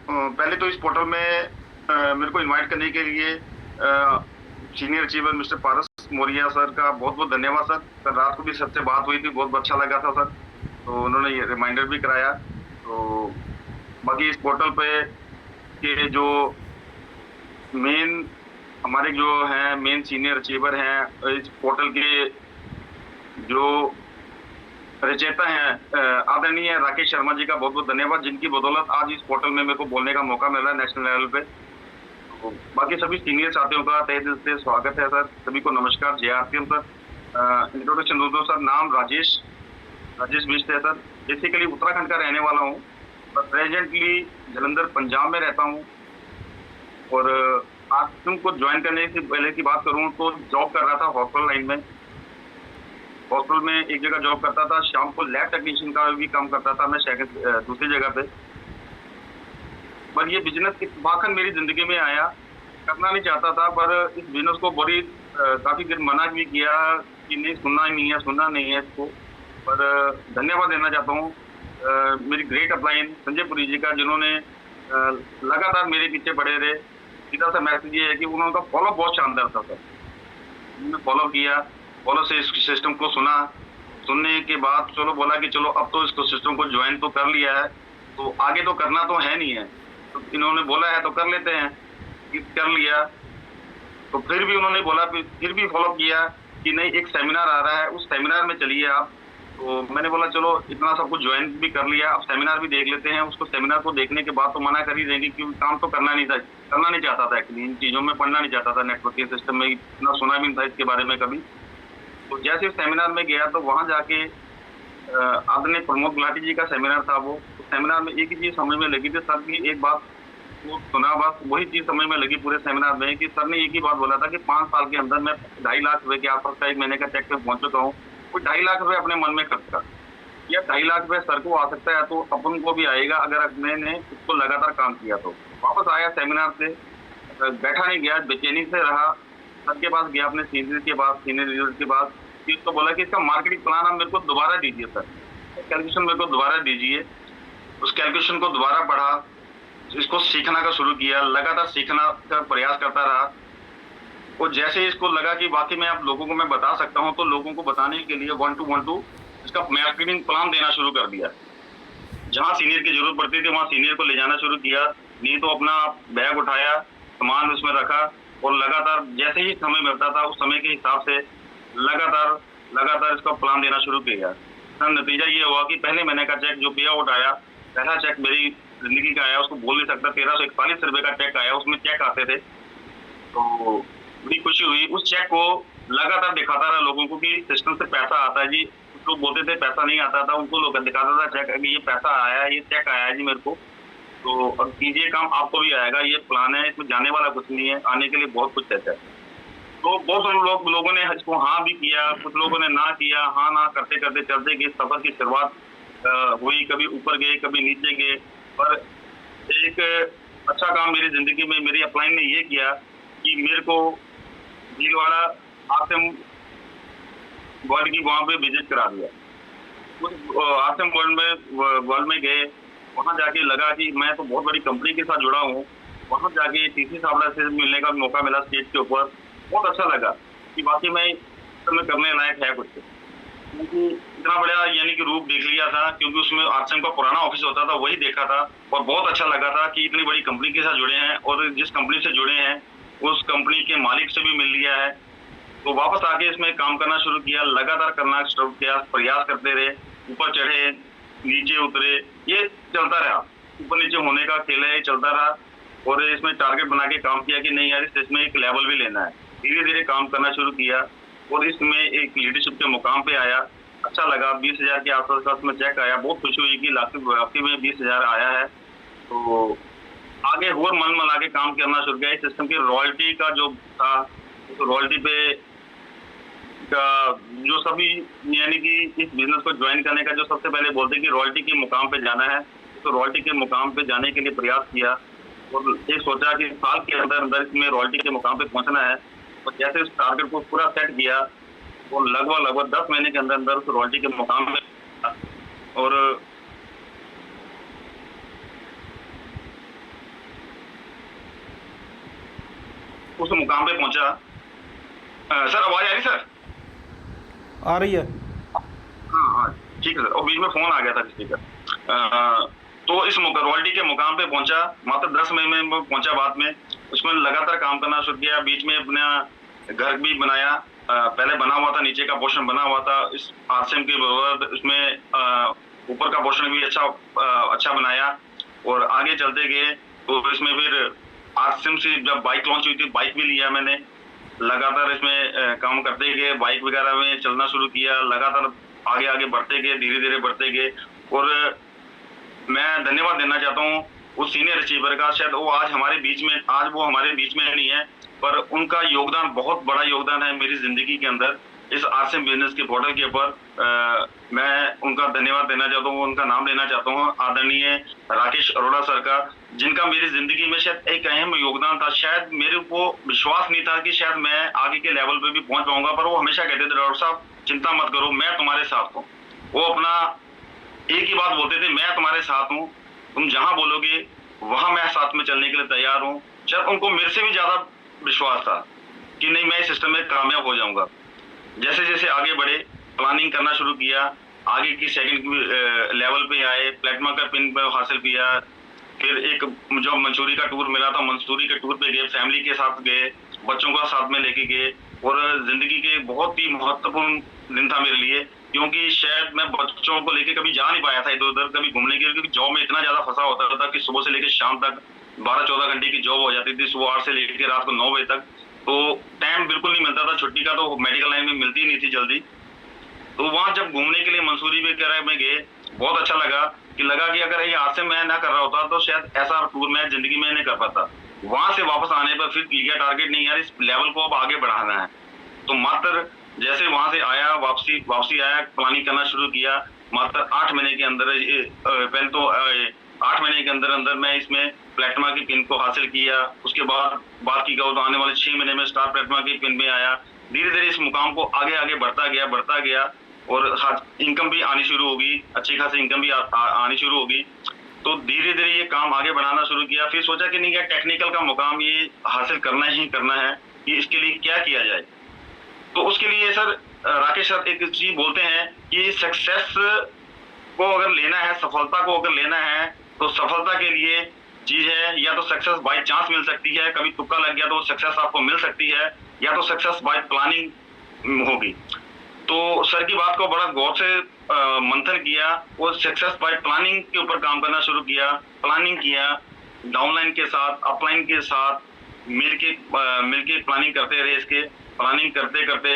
पहले तो इस पोर्टल में मेरे को इनवाइट करने के लिए सीनियर अचीवर मिस्टर पारस मौर्य सर का बहुत बहुत धन्यवाद सर। कल रात को भी सबसे बात हुई थी, बहुत अच्छा लगा था सर। तो उन्होंने ये रिमाइंडर भी कराया। तो बाकी इस पोर्टल पे के जो मेन हमारे जो हैं मेन सीनियर अचीवर हैं इस पोर्टल के जो रचयिता हैं आदरणीय राकेश शर्मा जी का बहुत बहुत धन्यवाद, जिनकी बदौलत आज इस पोर्टल में मेरे को बोलने का मौका मिल रहा है नेशनल लेवल पे। तो बाकी सभी सीनियर साथियों का तहे दिल से स्वागत है सर। सभी को नमस्कार, जय आरतीएम सर। इंट्रोडक्शन दो सर। नाम राजेश राजेश बिष्ट है सर। बेसिकली उत्तराखंड का रहने वाला हूँ, पर प्रेजेंटली जलंधर पंजाब में रहता हूँ। और आज तुमको ज्वाइन करने से पहले की बात करूँ तो जॉब कर रहा था हॉस्पिटल लाइन में। हॉस्पिटल में एक जगह जॉब करता था, शाम को लैब टेक्नीशियन का भी काम करता था मैं दूसरी जगह पे। पर ये बिजनेस इत्तेफाकन मेरी जिंदगी में आया, करना नहीं चाहता था, पर इस बिजनेस को बड़ी काफी देर मना भी किया कि नहीं, सुनना नहीं है इसको। पर धन्यवाद देना चाहता हूँ मेरी ग्रेट अपलाइन संजय पुरी जी का, जिन्होंने लगातार मेरे पीछे पड़े रहे। सीधा सा मैसेज ये है कि उन्होंने फॉलो बहुत शानदार था सर। उन्होंने फॉलो किया, फॉलो से इस सिस्टम को सुना। सुनने के बाद चलो बोला कि चलो अब तो इसको सिस्टम को ज्वाइन तो कर लिया है, तो आगे तो करना तो है नहीं है, तो इन्होंने बोला है तो कर लेते हैं। कर लिया। तो फिर भी उन्होंने बोला, फिर भी फॉलो किया कि नहीं, एक सेमिनार आ रहा है, उस सेमिनार में चलिए आप। तो मैंने बोला चलो इतना सब कुछ ज्वाइन भी कर लिया, अब सेमिनार भी देख लेते हैं। उसको सेमिनार को देखने के बाद तो मना कर ही देंगे, क्योंकि काम तो करना नहीं चाहता था एक्चुअली। इन चीज़ों में पढ़ना नहीं चाहता था, नेटवर्किंग सिस्टम में इतना सुना भी नहीं था इसके बारे में कभी। तो जैसे सेमिनार में गया तो वहाँ जाके आदरणीय प्रमोद गुलाटी जी का सेमिनार था। वो सेमिनार में एक ही चीज़ समझ में लगी थी सर की, एक बात वो सुना, बस वही चीज़ समझ में लगी पूरे सेमिनार में कि सर ने एक ही बात बोला था कि 5 साल के अंदर मैं 2.5 लाख रुपए के आसपास का 1 महीने का चेक पे पहुंच चुका हूँ। कोई 2.5 लाख रुपए अपने मन में खर्च कर, या 2.5 लाख रुपए सर को आ सकता है तो अपन को भी आएगा अगर मैंने उसको लगातार काम किया। तो वापस आया सेमिनार से, बैठा नहीं गया, बेचैनी से रहा। सर के पास गया, अपने सीनियर लीडर के पास, तो बोला कि इसका मार्केटिंग प्लान आप मेरे को दोबारा दीजिए सर, कैलकुलेशन मेरे को दोबारा दीजिए। उस कैलकुलेशन को दोबारा पढ़ा, इसको सीखना का शुरू किया, लगातार सीखना का प्रयास करता रहा। और जैसे इसको लगा कि वाकई में आप लोगों को मैं बता सकता हूं, तो लोगों को बताने के लिए 1 to 1 इसका मार्केटिंग प्लान देना शुरू कर दिया। जहां सीनियर की जरूरत पड़ती थी वहां सीनियर को ले जाना शुरू किया। नहीं तो अपना बैग उठाया, सामान उसमें रखा, और लगातार जैसे ही समय मिलता था उस समय के हिसाब से लगातार इसका प्लान देना शुरू किया। नतीजा ये हुआ कि पहले महीने का चेक जो पे आउट आया, पहला चेक मेरी जिंदगी का आया, उसको बोल नहीं सकता, 1341 रुपए का चेक आया। उसमें चेक आते थे तो बड़ी खुशी हुई। उस चेक को लगातार दिखाता रहा लोगों को कि सिस्टम से पैसा आता है जी। कुछ लोग बोलते थे पैसा नहीं आता था, उनको लोग दिखाता था चेक कि ये पैसा आया है, ये चेक आया है जी मेरे को, तो अब कीजिए काम, आपको भी आएगा, ये प्लान है, इसमें जाने वाला कुछ नहीं है, आने के लिए बहुत कुछ रहता है। तो बहुत लोगों ने इसको हाँ भी किया, कुछ लोगों ने ना किया। हाँ ना करते करते चलते गए, सफर की शुरुआत हुई, कभी ऊपर गए कभी नीचे गए। पर एक अच्छा काम मेरी जिंदगी में मेरी अपलाइन ने ये किया कि मेरे को भीलवाड़ा आसिम वर्ल्ड की वहाँ पे विजिट करा दिया। उस आसिम वर्ल्ड में गए, वहाँ जाके लगा कि मैं तो बहुत बड़ी कंपनी के साथ जुड़ा हूँ। वहाँ जाके टीसी साहब से मिलने का मौका मिला स्टेज के ऊपर। बहुत अच्छा लगा कि वाकई में करने लायक है कुछ, क्योंकि इतना बड़ा यानी कि रूप देख लिया था, क्योंकि उसमें आरसीएम का पुराना ऑफिस होता था वही देखा था, और बहुत अच्छा लगा था कि इतनी बड़ी कंपनी के साथ जुड़े हैं, और जिस कंपनी से जुड़े हैं उस कंपनी के मालिक से भी मिल लिया है। तो वापस आके इसमें काम करना शुरू किया, लगातार करना शुरू किया, प्रयास करते रहे, ऊपर चढ़े नीचे उतरे, ये चलता रहा, ऊपर नीचे होने का खेल है, चलता रहा। और इसमें टारगेट बना के काम किया कि नहीं यार इसमें एक लेवल भी लेना है। धीरे धीरे काम करना शुरू किया और इसमें एक लीडरशिप के मुकाम पे आया। अच्छा लगा, 20,000 के आसपास का उसमें चेक आया। बहुत खुशी हुई कि लास्ट में 20,000 आया है। तो आगे और मन मला के काम करना शुरू किया। इस सिस्टम की रॉयल्टी का जो था, तो रॉयल्टी पे का जो सभी यानी कि इस बिजनेस को ज्वाइन करने का जो सबसे पहले बोलते कि रॉयल्टी के मुकाम पे जाना है, तो रॉयल्टी के मुकाम पे जाने के लिए प्रयास किया और ये सोचा कि साल के अंदर अंदर इसमें रॉयल्टी के मुकाम पे पहुंचना है। और जैसे उस टारगेट को पूरा सेट किया वो लगभग 10 महीने के अंदर अंदर उस रॉयल्टी के मुकाम पे। और उस मुकाम पे पहुंचा। सर आवाज आ रही सर? आ रही है। हाँ हाँ ठीक है सर, और बीच में फोन आ गया था किसी का। तो इस रॉयल्टी के मुकाम पे पहुंचा, मात्र 10 मई में पहुंचा। बाद में उसमें लगातार काम करना शुरू किया। बीच में अपना घर भी बनाया। पहले बना हुआ था, नीचे का पोर्शन बना हुआ था इस आरसीएम के बराबर। उसमें ऊपर का पोर्शन भी अच्छा बनाया और आगे चलते गए। तो इसमें फिर आरसीएम से जब बाइक लॉन्च हुई थी, बाइक भी लिया मैंने। लगातार इसमें काम करते गए, बाइक वगैरह में चलना शुरू किया। लगातार आगे आगे बढ़ते गए, धीरे धीरे बढ़ते गए। और मैं धन्यवाद देना चाहता हूँ उस सीनियर अचीवर का। शायद वो आज वो हमारे बीच में नहीं है, पर उनका योगदान, बहुत बड़ा योगदान है मेरी जिंदगी के अंदर। इस आरसीएम बिजनेस के पोर्टल के ऊपर मैं उनका धन्यवाद देना चाहता हूँ, उनका नाम लेना चाहता हूँ, आदरणीय राकेश अरोड़ा सर का, जिनका मेरी जिंदगी में शायद एक अहम योगदान था। शायद मेरे को विश्वास नहीं था कि शायद मैं आगे के लेवल पे भी पहुंच पाऊंगा, पर वो हमेशा कहते थे, डॉक्टर साहब चिंता मत करो, मैं तुम्हारे साथ हूँ। वो अपना एक ही बात बोलते थे, मैं तुम्हारे साथ हूँ, तुम जहां बोलोगे वहां मैं साथ में चलने के लिए तैयार हूँ। शायद उनको मेरे से भी ज्यादा विश्वास था कि नहीं, मैं इस सिस्टम में कामयाब हो जाऊंगा। जैसे जैसे आगे बढ़े, प्लानिंग करना शुरू किया, आगे की सेकंड लेवल पे आए, प्लेटिनम का पिन हासिल किया। फिर एक जो मंसूरी का टूर मिला था, मंसूरी के टूर पे गए, फैमिली के साथ गए, बच्चों का साथ में लेके गए। और जिंदगी के बहुत ही महत्वपूर्ण दिन था मेरे लिए, क्योंकि शायद मैं बच्चों को लेके कभी जा नहीं पाया था इधर उधर कभी घूमने के लिए, क्योंकि जॉब में इतना ज्यादा फंसा होता था कि सुबह से लेकर शाम तक 12-14 घंटे की जॉब हो जाती थी, सुबह 8 से लेकर रात को 9 बजे तक। तो टाइम बिल्कुल नहीं मिलता था छुट्टी का, तो मेडिकल लाइन में मिलती ही नहीं थी जल्दी। तो वहां जब घूमने के लिए मंसूरी वगैरह में गए, बहुत अच्छा लगा कि अगर ये आज से मैं ना कर रहा होता तो शायद ऐसा टूर मैं जिंदगी में नहीं कर पाता। वहां से वापस आने पर फिर क्लियर टारगेट नहीं, यार इस लेवल को अब आगे बढ़ाना है। तो मात्र जैसे वहां से आया, वापसी आया, प्लानिंग करना शुरू किया। मात्र 8 महीने के अंदर, पहले तो 8 महीने के अंदर अंदर मैं इसमें प्लेटिनम की पिन को हासिल किया। उसके बाद बात की गई तो आने वाले 6 महीने में स्टार प्लेटिनम की पिन में आया। धीरे धीरे इस मुकाम को आगे आगे बढ़ता गया और इनकम भी आनी शुरू होगी, अच्छी खासी इनकम भी आनी शुरू होगी। तो धीरे धीरे ये काम आगे बढ़ाना शुरू किया। फिर सोचा कि नहीं, क्या टेक्निकल का मुकाम ये हासिल करना ही करना है, कि इसके लिए क्या किया जाए। तो उसके लिए सर राकेश सर एक चीज बोलते हैं कि सक्सेस को अगर लेना है, सफलता को अगर लेना है, तो सफलता के लिए चीज है, या तो सक्सेस बाय चांस मिल सकती है, कभी तुक्का लग गया तो सक्सेस आपको मिल सकती है, या तो सक्सेस बाय प्लानिंग होगी। तो सर की बात को बड़ा गौर से मंथन किया और सक्सेस बाय प्लानिंग के ऊपर काम करना शुरू किया। प्लानिंग किया, डाउनलाइन के साथ, अपलाइन के साथ मिलके प्लानिंग करते रहे। इसके प्लानिंग करते करते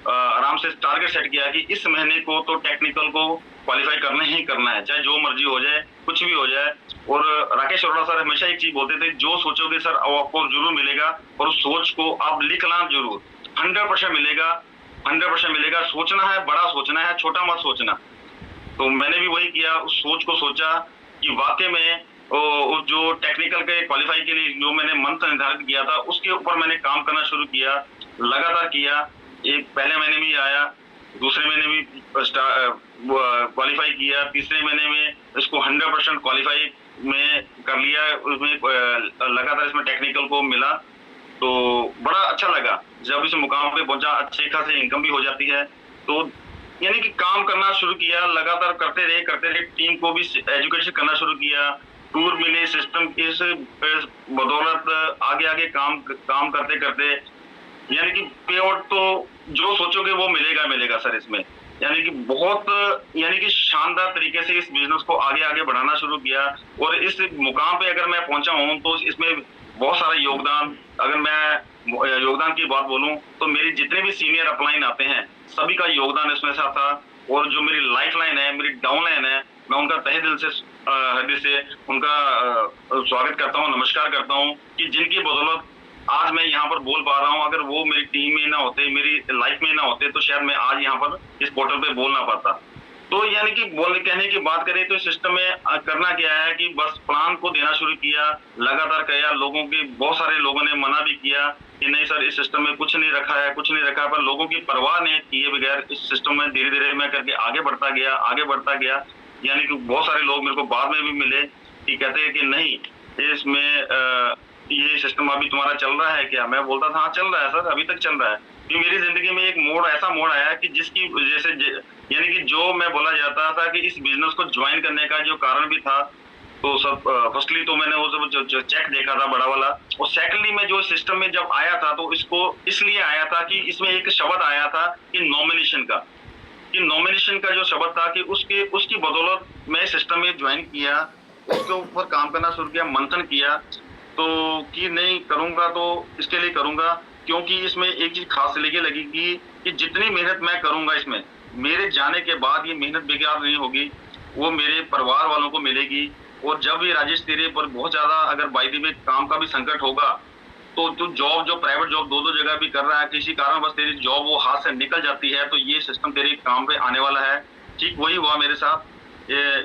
आराम से टारगेट सेट किया कि इस महीने को तो टेक्निकल को क्वालिफाई करना ही करना है, चाहे जो मर्जी हो जाए, कुछ भी हो जाए। और राकेश अरोड़ा सर हमेशा एक चीज बोलते थे, जो सोचोगे सर वो आपको जरूर मिलेगा, और उस सोच को आप लिखना जरूर, 100% मिलेगा, 100% मिलेगा। सोचना है, बड़ा सोचना है, छोटा मत सोचना। तो मैंने भी वही किया, उस सोच को सोचा कि वाकई में जो टेक्निकल के क्वालिफाई के लिए जो मैंने मंत्र निर्धारित किया था, उसके ऊपर मैंने काम करना शुरू किया, लगातार किया। एक पहले महीने में आया, दूसरे महीने भी क्वालिफाई किया, तीसरे महीने में इसको 100% क्वालिफाई में कर लिया। उसमें लगातार इसमें टेक्निकल को मिला, तो बड़ा अच्छा लगा जब इस मुकाम पे पहुंचा। अच्छी खासी इनकम भी हो जाती है। तो यानी कि काम करना शुरू किया, लगातार करते रहे। टीम को भी एजुकेशन करना शुरू किया, टूर मिले, सिस्टम इस बदौलत आगे काम करते करते, यानी कि पे आउट तो जो सोचोगे वो मिलेगा सर इसमें। यानी कि बहुत, यानी कि शानदार तरीके से इस बिजनेस को आगे बढ़ाना शुरू किया। और इस मुकाम पे अगर मैं पहुंचा हूं तो इसमें बहुत सारा योगदान, अगर मैं योगदान की बात बोलूं तो मेरी जितने भी सीनियर अपलाइन आते हैं सभी का योगदान इसमें साथ था। और जो मेरी लाइफ लाइन है, मेरी डाउन लाइन है, मैं उनका तहे दिल से हृदय से उनका स्वागत करता हूँ, नमस्कार करता हूँ, कि जिनकी बदौलत आज मैं यहाँ पर बोल पा रहा हूँ। अगर वो मेरी टीम में ना होते, मेरी लाइफ में ना होते, तो शायद मैं आज यहाँ पर इस पोर्टल पे बोल ना पाता। तो यानी कि कहने की बात करें तो सिस्टम में करना क्या है कि बस प्लान को देना शुरू किया, लगातार किया। लोगों के बहुत सारे लोगों ने मना भी किया कि नहीं सर इस सिस्टम में कुछ नहीं रखा है, पर लोगों की परवाह नहीं किए बगैर इस सिस्टम में धीरे धीरे मैं करके आगे बढ़ता गया। यानी कि बहुत सारे लोग मेरे को बाद में भी मिले कि कहते हैं कि नहीं, इसमें ये सिस्टम अभी तुम्हारा चल रहा है क्या? मैं बोलता था हाँ चल रहा है सर, अभी तक चल रहा है। कि मेरी जिंदगी में एक मोड़, ऐसा मोड़ आया कि जिसकी वजह से यानी कि जो मैं बोला जाता था कि इस बिजनेस को ज्वाइन करने का जो कारण भी था, तो सब फर्स्टली तो मैंने वो सब जो चेक देखा था बड़ा वाला, और सेकंडली मैं जो सिस्टम में जब आया था तो इसको इसलिए आया था कि इसमें एक शब्द आया था कि नॉमिनेशन का, कि नॉमिनेशन का जो शब्द था कि उसकी बदौलत मैं सिस्टम में ज्वाइन किया, उसके ऊपर काम करना शुरू किया, मंथन किया, तो कि नहीं करूंगा तो इसके लिए करूंगा, क्योंकि इसमें एक चीज खास लेके लगेगी कि जितनी मेहनत मैं करूंगा इसमें, मेरे जाने के बाद ये मेहनत बेकार नहीं होगी, वो मेरे परिवार वालों को मिलेगी। और जब भी राजेश तेरे पर बहुत ज्यादा अगर बाई दी में काम का भी संकट होगा, तो तू जॉब जो प्राइवेट जॉब दो जगह भी कर रहा है, किसी कारण बस तेरी जॉब वो हाथ से निकल जाती है, तो ये सिस्टम तेरे काम पे आने वाला है। ठीक वही हुआ मेरे साथ।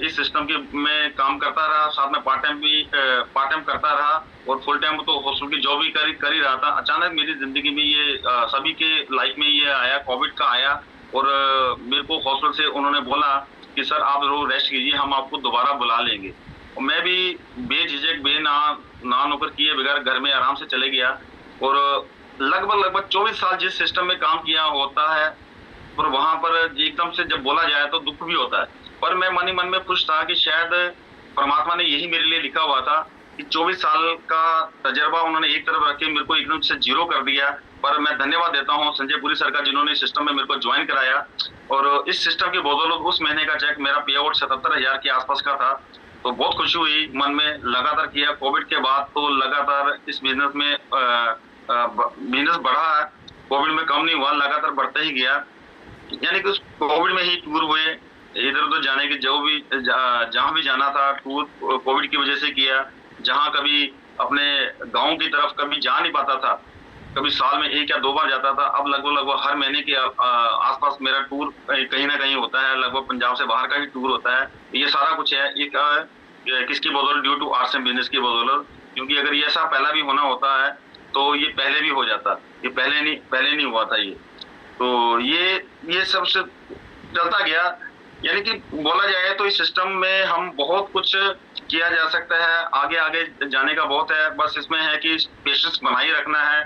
इस सिस्टम के मैं काम करता रहा, साथ में पार्ट टाइम करता रहा, और फुल टाइम तो हॉस्टल की जॉब भी कर ही रहा था। अचानक मेरी जिंदगी में ये सभी के लाइफ में ये आया, कोविड का आया, और मेरे को हॉस्टल से उन्होंने बोला कि सर आप जरूर रेस्ट कीजिए, हम आपको दोबारा बुला लेंगे। और मैं भी बेझिझक ना नौकर किए बगैर घर में आराम से चले गया, और लगभग 24 साल जिस सिस्टम में काम किया होता है, पर वहां पर एकदम से जब बोला जाए तो दुख भी होता है, पर मैं मन ही मन में खुश था कि शायद परमात्मा ने यही मेरे लिए लिखा हुआ था कि 24 साल का तजर्बा उन्होंने एक तरफ रख के मेरे को एकदम से जीरो कर दिया। पर मैं धन्यवाद देता हूँ संजय पुरी सर का, जिन्होंने इस सिस्टम में मेरे को ज्वाइन कराया, और इस सिस्टम की बदौलत उस महीने का चेक मेरा पे आउट 77,000 के आसपास का था। तो बहुत खुशी हुई मन में, लगातार किया। कोविड के बाद तो लगातार इस बिजनेस में बिजनेस बढ़ा है, कोविड में कम नहीं हुआ, लगातार बढ़ता ही गया। यानी कि उस कोविड में ही टूर हुए, इधर उधर जाने के जो भी जहां भी जाना था टूर कोविड की वजह से किया। जहां कभी अपने गांव की तरफ कभी जा नहीं पाता था, कभी साल में 1 या 2 बार जाता था, अब लगभग हर महीने के आसपास मेरा टूर कहीं ना कहीं होता है। लगभग पंजाब से बाहर का ही टूर होता है। ये सारा कुछ है एक किसकी बदौलत? ड्यू टू आरसीएम बिजनेस की बदौलत। क्योंकि अगर ये ऐसा पहला भी होना होता है तो ये पहले भी हो जाता, ये पहले नहीं हुआ था ये। तो ये सब से चलता गया। यानी कि बोला जाए तो इस सिस्टम में हम बहुत कुछ किया जा सकता है, आगे आगे जाने का बहुत है। बस इसमें है कि पेशेंस बनाए रखना है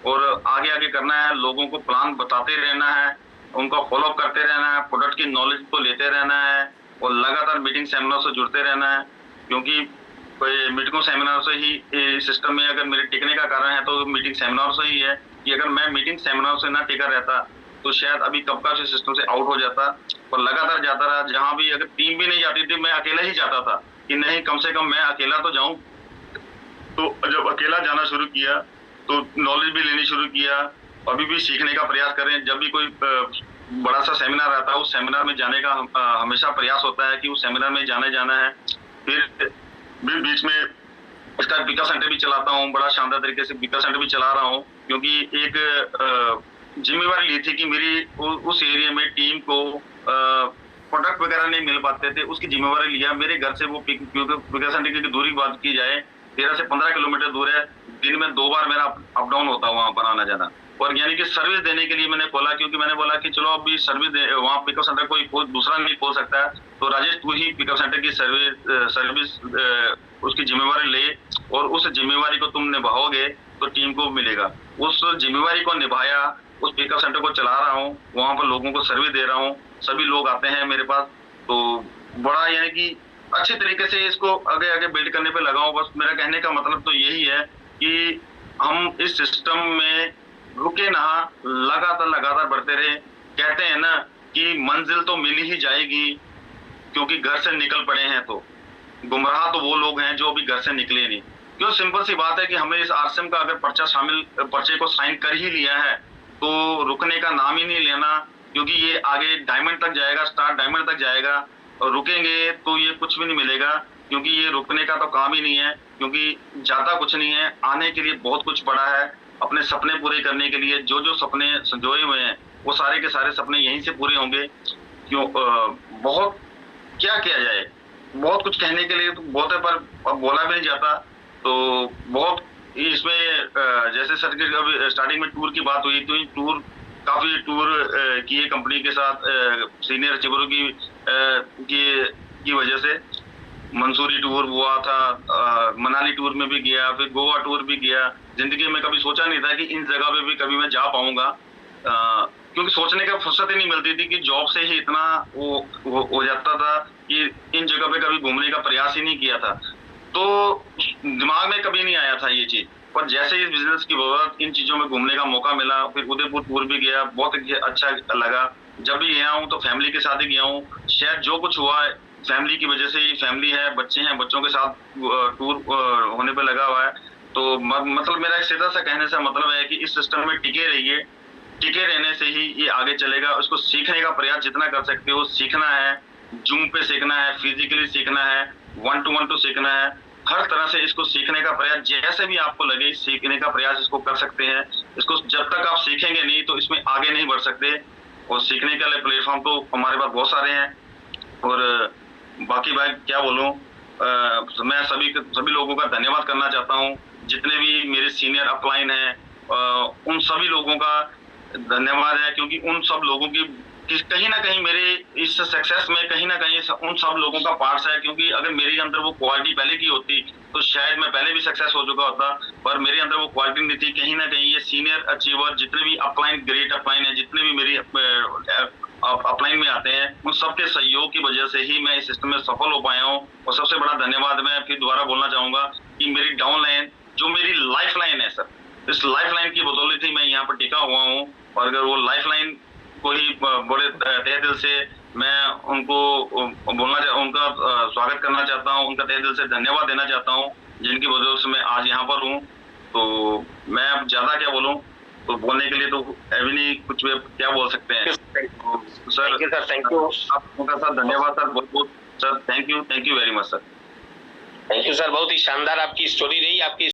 और आगे आगे करना है, लोगों को प्लान बताते रहना है, उनका फॉलोअप करते रहना है, प्रोडक्ट की नॉलेज को लेते रहना है, और लगातार मीटिंग सेमिनार से जुड़ते रहना है। क्योंकि मीटिंगों सेमिनार से ही सिस्टम में अगर मेरे टिकने का कारण है तो मीटिंग सेमिनार से ही है, कि अगर मैं मीटिंग सेमिनार से ना टिका रहता तो शायद अभी कब का सिस्टम से आउट हो जाता। और लगातार जाता रहा, जहां भी अगर टीम भी नहीं जाती थी मैं अकेला ही जाता था कि नहीं कम से कम मैं अकेला तो जाऊं। तो जब अकेला जाना शुरू किया तो नॉलेज भी लेनी शुरू किया, अभी भी सीखने का प्रयास करें। जब भी कोई बड़ा सा सेमिनार आता है उस सेमिनार में जाने का हमेशा प्रयास होता है कि उस सेमिनार में जाना है। फिर बीच में इसका विकास सेंटर भी चलाता हूँ, बड़ा शानदार तरीके से विकास सेंटर भी चला रहा हूँ। क्योंकि एक जिम्मेवारी ली थी कि मेरी उस एरिया में टीम को प्रोडक्ट वगैरह नहीं मिल पाते थे, उसकी जिम्मेवारी लिया। मेरे घर से वो विकास सेंटर की दूरी बात की जाए 13 से 15 किलोमीटर दूर है, दिन में 2 बार मेरा अप डाउन होता है वहां पर आना जाना। और यानी कि सर्विस देने के लिए मैंने खोला, क्योंकि मैंने बोला कि चलो अभी सर्विस वहाँ पिकअप सेंटर कोई दूसरा नहीं खोल सकता है, तो राजेश तू ही पिकअप सेंटर की सर्विस उसकी जिम्मेवारी ले, और उस जिम्मेवारी को तुम निभाओगे तो टीम को मिलेगा। उस जिम्मेवारी को निभाया, उस पिकअप सेंटर को चला रहा हूँ, वहां पर लोगों को सर्विस दे रहा हूँ, सभी लोग आते हैं मेरे पास। तो बड़ा यानी कि अच्छे तरीके से इसको आगे आगे बिल्ड करने पे लगा हूँ। बस मेरा कहने का मतलब तो यही है कि हम इस सिस्टम में रुके ना, लगातार बढ़ते रहे। कहते हैं ना कि मंजिल तो मिल ही जाएगी, क्योंकि घर से निकल पड़े हैं। तो गुमराह तो वो लोग हैं जो अभी घर से निकले नहीं। क्यों? सिंपल सी बात है कि हमें इस आरसीएम का अगर पर्चे को साइन कर ही लिया है तो रुकने का नाम ही नहीं लेना, क्योंकि ये आगे डायमंड तक जाएगा, स्टार डायमंड तक जाएगा। और रुकेंगे तो ये कुछ भी नहीं मिलेगा, क्योंकि ये रुकने का तो काम ही नहीं है। क्योंकि जाता कुछ नहीं है, आने के लिए बहुत कुछ पड़ा है। अपने सपने पूरे करने के लिए जो सपने संजोए हुए हैं वो सारे के सारे सपने यहीं से पूरे होंगे। क्यों बहुत क्या किया जाए, बहुत कुछ कहने के लिए तो बहुत है, पर अब बोला भी नहीं जाता। तो बहुत इसमें जैसे सर की अभी स्टार्टिंग में टूर की बात हुई, तो काफी टूर किए कंपनी के साथ सीनियर अचीवरों की वजह से। मंसूरी टूर हुआ था, मनाली टूर में भी गया, फिर गोवा टूर भी गया। जिंदगी में कभी सोचा नहीं था कि इन जगह पे भी कभी मैं जा पाऊंगा, क्योंकि सोचने का फुर्सत ही नहीं मिलती थी कि जॉब से ही इतना वो हो जाता था कि इन जगह पे कभी घूमने का प्रयास ही नहीं किया था। तो दिमाग में कभी नहीं आया था ये चीज, पर जैसे ही बिजनेस की बदौलत इन चीजों में घूमने का मौका मिला, फिर उदयपुर टूर भी गया, बहुत अच्छा लगा। जब भी गया हूँ तो फैमिली के साथ ही गया हूँ। शायद जो कुछ हुआ है फैमिली की वजह से ही, फैमिली है, बच्चे हैं, बच्चों के साथ टूर होने पे लगा हुआ है। तो मतलब मेरा एक सीधा सा कहने से मतलब है कि इस सिस्टम में टिके रहिए, टिके रहने से ही ये आगे चलेगा। उसको सीखने का प्रयास जितना कर सकते हो सीखना है, जूम पे सीखना है, फिजिकली सीखना है, 1 to 1 तो सीखना है। हर तरह से इसको सीखने का प्रयास जैसे भी आपको लगे सीखने का प्रयास इसको कर सकते हैं। इसको जब तक आप सीखेंगे नहीं तो इसमें आगे नहीं बढ़ सकते। और सीखने के लिए प्लेटफॉर्म तो हमारे पास बहुत सारे हैं। और बाकी भाई क्या बोलूं, मैं सभी लोगों का धन्यवाद करना चाहता हूं। जितने भी मेरे सीनियर अपलाइन हैं उन सभी लोगों का धन्यवाद है, क्योंकि उन सब लोगों की कहीं ना कहीं मेरे इस सक्सेस में कहीं ना कहीं उन सब लोगों का पार्ट है। क्योंकि अगर मेरे अंदर वो क्वालिटी पहले की होती तो शायद मैं पहले भी सक्सेस हो चुका होता, पर मेरे अंदर वो क्वालिटी नहीं थी। कहीं ना कहीं ये सीनियर अचीवर जितने भी अपलाइन, ग्रेट अपलाइन है, जितने भी मेरी अपलाइन में आते हैं, उन सबके सहयोग की वजह से ही मैं इस सिस्टम में सफल हो पाया हूँ। और सबसे बड़ा धन्यवाद मैं फिर दोबारा बोलना चाहूंगा कि मेरी डाउन लाइन जो मेरी लाइफ लाइन है सर, इस लाइफ लाइन की बदौलत ही मैं यहाँ पर टिका हुआ हूँ। और अगर वो लाइफ लाइन को ही बड़े तहे दिल से मैं उनको उनका स्वागत करना चाहता हूँ, उनका तहे दिल से धन्यवाद देना चाहता हूँ, जिनकी वजह से मैं आज यहाँ पर हूँ। तो मैं अब ज्यादा क्या बोलूँ, तो बोलने के लिए तो अभी नहीं, कुछ भी क्या बोल सकते हैं सर। थैंक यू आपका सर धन्यवाद सर, बहुत बहुत sir, thank you very much sir. Thank you sir. बहुत ही शानदार आपकी स्टोरी रही। आपकी